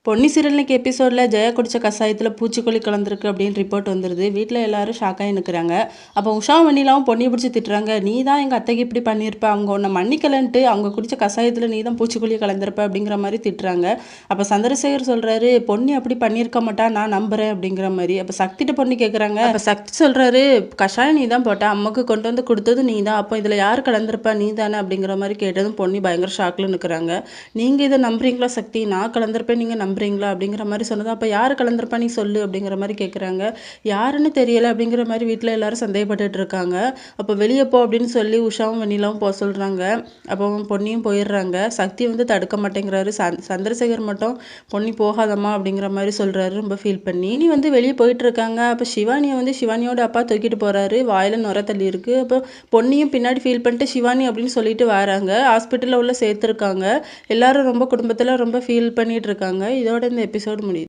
Ponni serial இன்னைக்கு எபிசோடில் ஜெயா குடிச்ச கஷாயத்தில் பூச்சிக்கொல்லி கலந்துருக்கு அப்படின்னு ரிப்போர்ட் வந்துடுது. வீட்டில் எல்லாரும் ஷாக்காகி நிற்கிறாங்க. அப்போ உஷா வெண்ணிலாவும் பொன்னியை பிடிச்சி திட்டுறாங்க. நீ தான் எங்கள் அத்தைக்கு இப்படி பண்ணியிருப்ப, அவங்க உன்னை மன்னிக்கலன்ட்டு அவங்க குடிச்ச கஷாயத்தில் நீ தான் பூச்சிக்கொல்லி கலந்துருப்ப அப்படிங்கிற மாதிரி திட்டுறாங்க. அப்போ சந்திரசேகர் சொல்கிறாரு, பொன்னி அப்படி பண்ணியிருக்க மாட்டா, நான் நம்புகிறேன் அப்படிங்கிற மாதிரி. அப்போ சக்திட்ட பொன்னி கேட்குறாங்க. அப்போ சக்தி சொல்கிறாரு, கஷாயம் நீ தான் போட்ட, அம்மாவுக்கு கொண்டு வந்து கொடுத்தது நீ தான், அப்போ இதில் யார் கலந்துருப்பா, நீ தானே அப்படிங்கிற மாதிரி கேட்டதும் பொன்னி பயங்கர ஷாக்கில் நிற்கிறாங்க. நீங்கள் இதை நம்புறீங்களா சக்தி, நான் கலந்துருப்பேன் நீங்கள் நம்புறீங்களா அப்படிங்கிற மாதிரி சொன்னது. அப்போ யார் கலந்துருப்பா நீ சொல்லு அப்படிங்கிற மாதிரி கேட்குறாங்க. யாருன்னு தெரியலை அப்படிங்கிற மாதிரி வீட்டில் எல்லாரும் சந்தேகப்பட்டுட்டு இருக்காங்க. அப்போ வெளியே போ அப்படின்னு சொல்லி உஷாவும் வெண்ணிலாவும் போக சொல்கிறாங்க. அப்போ பொன்னியும் போயிடுறாங்க. சக்தி வந்து தடுக்க மாட்டேங்கிறாரு. சந்திரசேகர் மட்டும் பொன்னி போகாதம்மா அப்படிங்கிற மாதிரி சொல்கிறாரு, ரொம்ப ஃபீல் பண்ணி. இனி வந்து வெளியே போயிட்டு இருக்காங்க. அப்போ சிவானியை வந்து சிவானியோட அப்பா தூக்கிட்டு போகிறாரு. வாயில் நுர தள்ளி இருக்கு. அப்போ பொன்னியும் பின்னாடி ஃபீல் பண்ணிட்டு சிவானி அப்படின்னு சொல்லிட்டு வராங்க. ஹாஸ்பிட்டலில் உள்ள சேர்த்துருக்காங்க. எல்லாரும் ரொம்ப குடும்பத்தில் ரொம்ப ஃபீல் பண்ணிட்டு இருக்காங்க. இதோட இந்த எபிசோடு முடியுது.